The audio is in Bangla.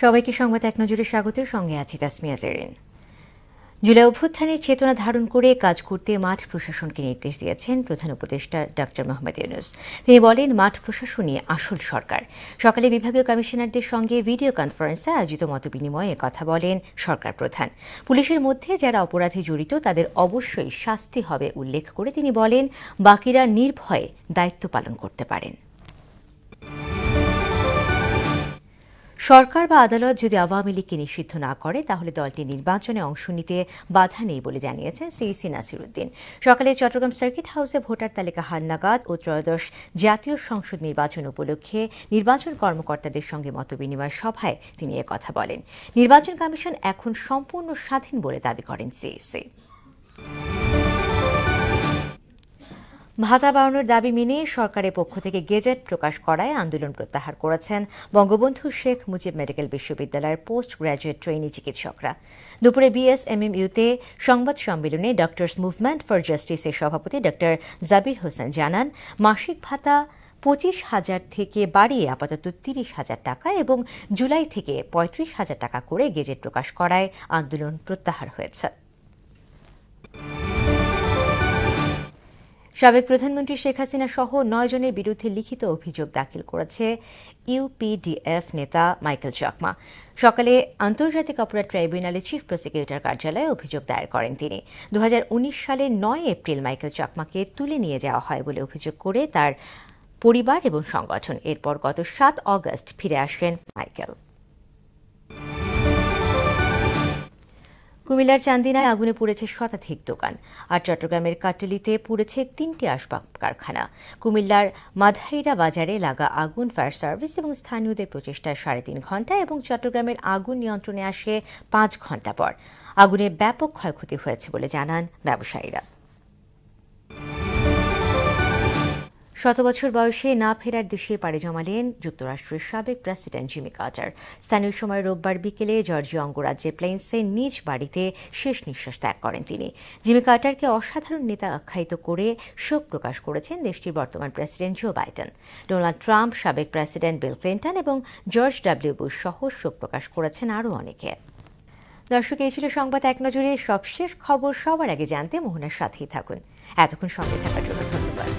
সবাইকে সংবাদ এক নজরে স্বাগত। সঙ্গে আছি তাসমিয়া জেরিন। জুলাই অভ্যুত্থানের চেতনা ধারণ করে কাজ করতে মাঠ প্রশাসনকে নির্দেশ দিয়েছেন প্রধান উপদেষ্টা ডক্টর মোহাম্মদ ইউনূস। তিনি বলেন, মাঠ প্রশাসনই আসল সরকার। সকালে বিভাগীয় কমিশনারদের সঙ্গে ভিডিও কনফারেন্সে আয়োজিত মতবিনিময়ে কথা বলেন সরকার প্রধান। পুলিশের মধ্যে যারা অপরাধে জড়িত তাদের অবশ্যই শাস্তি হবে উল্লেখ করে তিনি বলেন, বাকিরা নির্ভয়ে দায়িত্ব পালন করতে পারেন। সরকার বা আদালত যদি আওয়ামী লীগকে নিষিদ্ধ না করে তাহলে দলটি নির্বাচনে অংশ নিতে বাধা নেই বলে জানিয়েছেন সিইসি নাসিরুদ্দিন। সকালে চট্টগ্রাম সার্কিট হাউসে ভোটার তালিকা হালনাগাদ ও ত্রয়োদশ জাতীয় সংসদ নির্বাচন উপলক্ষে নির্বাচন কর্মকর্তাদের সঙ্গে মতবিনিময় সভায় তিনি একথা বলেন। নির্বাচন কমিশন এখন সম্পূর্ণ স্বাধীন বলে দাবি করেন সিইসি। ভাতা বাড়ানোর দাবি মেনে সরকারের পক্ষ থেকে গেজেট প্রকাশ করায় আন্দোলন প্রত্যাহার করেছেন বঙ্গবন্ধু শেখ মুজিব মেডিকেল বিশ্ববিদ্যালয়ের পোস্ট গ্র্যাজুয়েট ট্রেনি চিকিৎসকরা। দুপুরে বিএসএমএমইউতে সংবাদ সম্মেলনে ডক্টরস মুভমেন্ট ফর জাস্টিসের সভাপতি ডক্টর জাবির হোসেন জানান, মাসিক ভাতা 25,000 থেকে বাড়িয়ে আপাতত 30,000 টাকা এবং জুলাই থেকে 35,000 টাকা করে গেজেট প্রকাশ করায় আন্দোলন প্রত্যাহার হয়েছে। সাবেক প্রধানমন্ত্রী শেখ হাসিনা সহ 9 জনের বিরুদ্ধে লিখিত অভিযোগ দাখিল করেছে ইউপিডিএফ নেতা মাইকেল চাকমা। সকালে আন্তর্জাতিক অপরাধ ট্রাইব্যুনালে চিফ প্রসিকিউটর কার্যালয়ে অভিযোগ দায়ের করেন তিনি। 2019 সালের 9 এপ্রিল মাইকেল চাকমাকে তুলে নিয়ে যাওয়া হয় বলে অভিযোগ করে তার পরিবার এবং সংগঠন। এরপর গত 7 অগস্ট ফিরে আসেন মাইকেল। কুমিল্লার চান্দিনায় আগুনে পুড়েছে শতাধিক দোকান, আর চট্টগ্রামের কাটলিতে পুড়েছে 3টি আসবাব কারখানা। কুমিল্লার মাধাইরা বাজারে লাগা আগুন ফায়ার সার্ভিস এবং স্থানীয়দের প্রচেষ্টায় 3.5 ঘণ্টা এবং চট্টগ্রামের আগুন নিয়ন্ত্রণে আসে 5 ঘণ্টা পর। আগুনে ব্যাপক ক্ষয়ক্ষতি হয়েছে বলে জানান ব্যবসায়ীরা। 100 বছর বয়সে না ফেরার দেশে পাড়ি জমালেন যুক্তরাষ্ট্রের সাবেক প্রেসিডেন্ট জিমি কার্টার। স্থানীয় সময় রোববার বিকেলে জর্জিয়া অঙ্গরাজ্যের প্লেন্সে নিজ বাড়িতে শেষ নিঃশ্বাস ত্যাগ করেন তিনি। জিমি কার্টারকে অসাধারণ নেতা আখ্যায়িত করে শোক প্রকাশ করেছেন দেশটির বর্তমান president Joe Biden. Donald Trump, সাবেক প্রেসিডেন্ট বিল ক্লিন্টন এবং জর্জ ডব্লিউ বুশ সহ শোক প্রকাশ করেছেন আরও অনেকে। দর্শক, এই ছিল সংবাদ এক নজরে। সবশেষ খবর সবার আগে জানতে মোহনার সাথেই থাকুন। এতক্ষণ সঙ্গে থাকার জন্য ধন্যবাদ।